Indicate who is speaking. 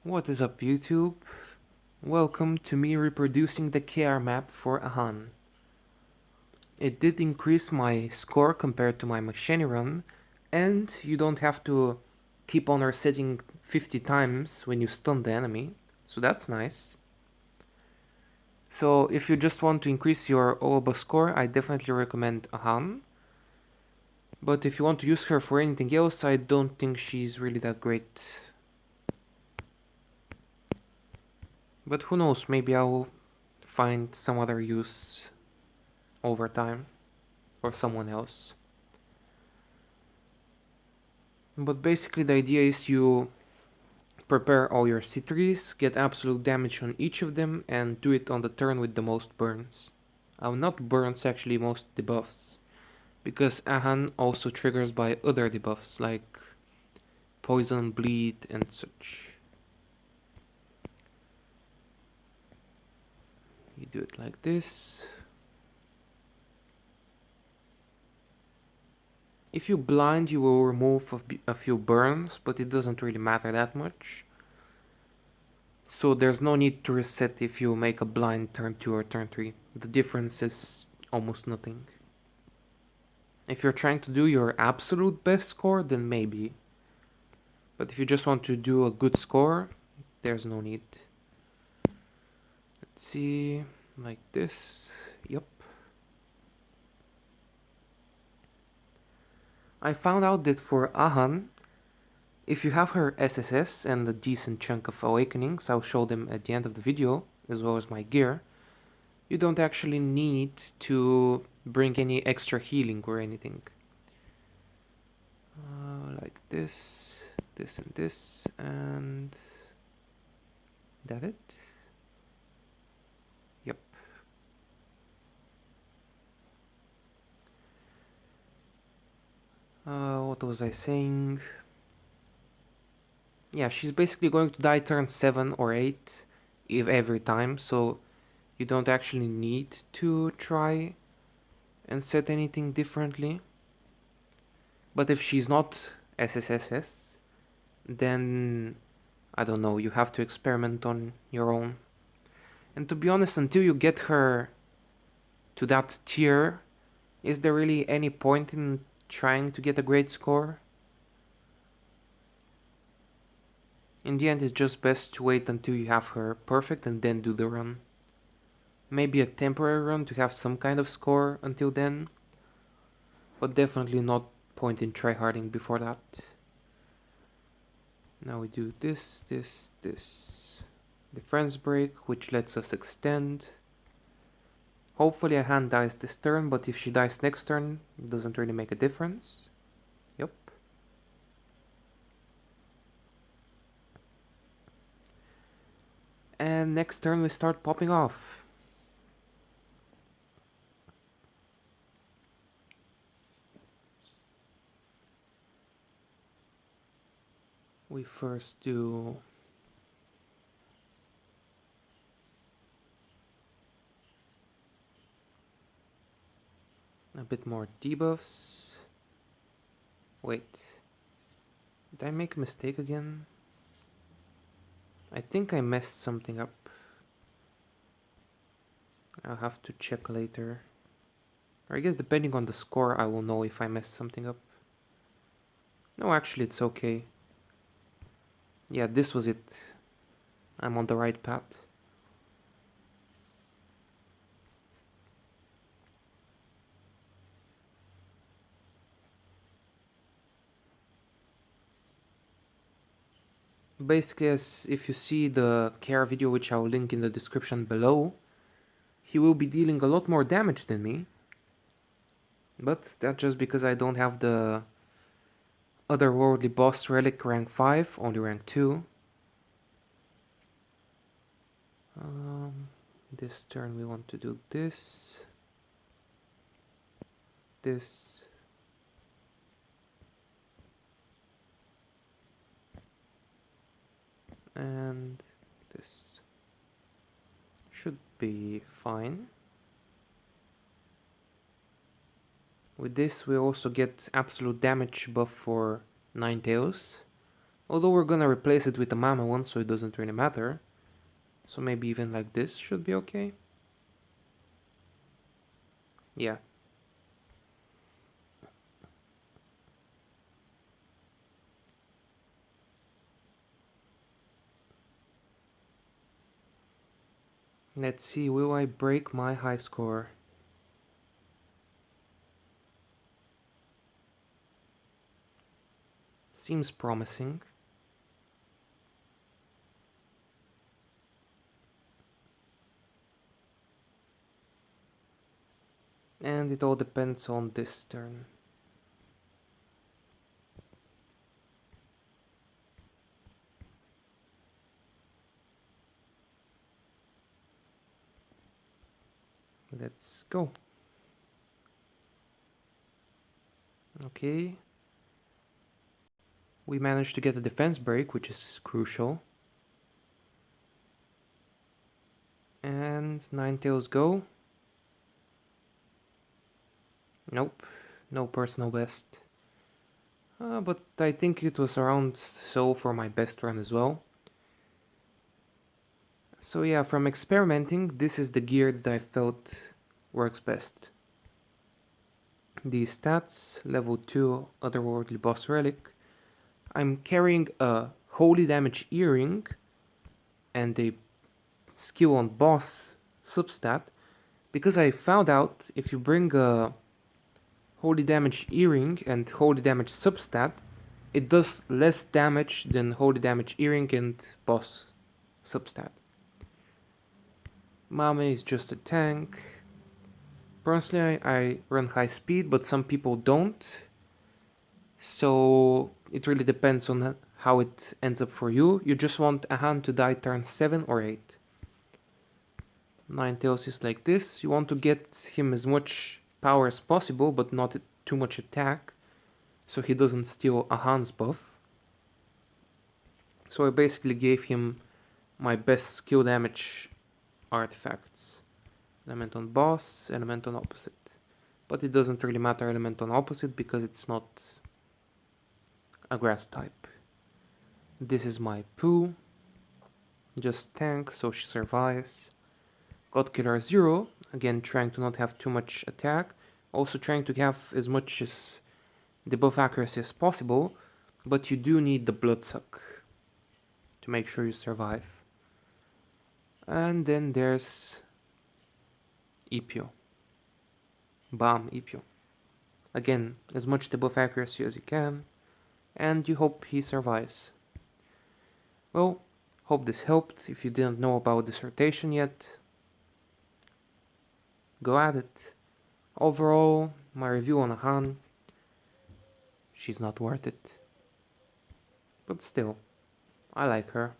Speaker 1: What is up, YouTube? Welcome to me reproducing the KR map for Ahan. It did increase my score compared to my Machine run, and you don't have to keep on resetting 50 times when you stun the enemy, so that's nice. So if you just want to increase your OOBA score, I definitely recommend Ahan. But if you want to use her for anything else, I don't think she's really that great. But who knows, maybe I'll find some other use over time, or someone else. But basically the idea is you prepare all your C3s, get absolute damage on each of them, and do it on the turn with the most burns. Not burns, actually most debuffs. Because Ahan also triggers by other debuffs like poison, bleed, and such. You do it like this. If you blind, you will remove a few burns, but it doesn't really matter that much. So there's no need to reset if you make a blind turn 2 or turn 3. The difference is almost nothing. If you're trying to do your absolute best score, then maybe. But if you just want to do a good score, there's no need. Let's see, like this. Yup. I found out that for Ahan, if you have her SSS and a decent chunk of awakenings, I'll show them at the end of the video, as well as my gear, you don't actually need to bring any extra healing or anything. Like this, this and this, and that it? Yep. What was I saying? Yeah, she's basically going to die turn 7 or 8 if every time, so you don't actually need to try and set anything differently. But if she's not SSSS, then I don't know, you have to experiment on your own. And to be honest, until you get her to that tier, is there really any point in trying to get a great score? In the end, it's just best to wait until you have her perfect and then do the run. Maybe a temporary run to have some kind of score until then, but definitely not point in tryharding before that. Now we do this, this, this. The friends break, which lets us extend. Hopefully Ahan dies this turn, but if she dies next turn, it doesn't really make a difference. Yep. And next turn we start popping off. We first do a bit more debuffs. Wait, did I make a mistake again? I think I messed something up. I'll have to check later. Or I guess depending on the score I will know if I messed something up. No, actually it's okay. Yeah, this was it. I'm on the right path. Basically, as if you see the care video, which I'll link in the description below, he will be dealing a lot more damage than me. But that's just because I don't have the otherworldly boss relic rank 5, only rank 2. This turn we want to do this, this, and this. Should be fine. With this we also get absolute damage buff for Ninetales, Although we're gonna replace it with a Mama one, so it doesn't really matter. So maybe even like this should be okay. Yeah. Let's see, will I break my high score? Seems promising. And it all depends on this turn. Let's go. Okay. We managed to get a defense break, which is crucial. And Ninetales go. Nope, no personal best. But I think it was around so for my best run as well. So yeah, from experimenting, this is the gear that I felt works best. The stats, level 2 Otherworldly Boss Relic. I'm carrying a Holy Damage Earring and a skill on boss substat, because I found out if you bring a Holy Damage Earring and Holy Damage substat, it does less damage than Holy Damage Earring and boss substat. Mame is just a tank. Personally, I run high speed, but some people don't. So it really depends on how it ends up for you. You just want Ahan to die turn 7 or 8. Ninetales is like this. You want to get him as much power as possible, but not too much attack, so he doesn't steal Ahan's buff. So I basically gave him my best skill damage artifacts. Element on boss, element on opposite. But it doesn't really matter element on opposite because it's not a grass type. This is my Pooh. Just tank, so she survives. God Killer 0, again trying to not have too much attack. Also trying to have as much as the buff accuracy as possible, but you do need the Bloodsuck to make sure you survive. And then there's Ipio. Bam, Ipio. Again, as much debuff accuracy as you can, and you hope he survives. Well, hope this helped. If you didn't know about this rotation yet, go at it. Overall, my review on Ahan, she's not worth it. But still, I like her.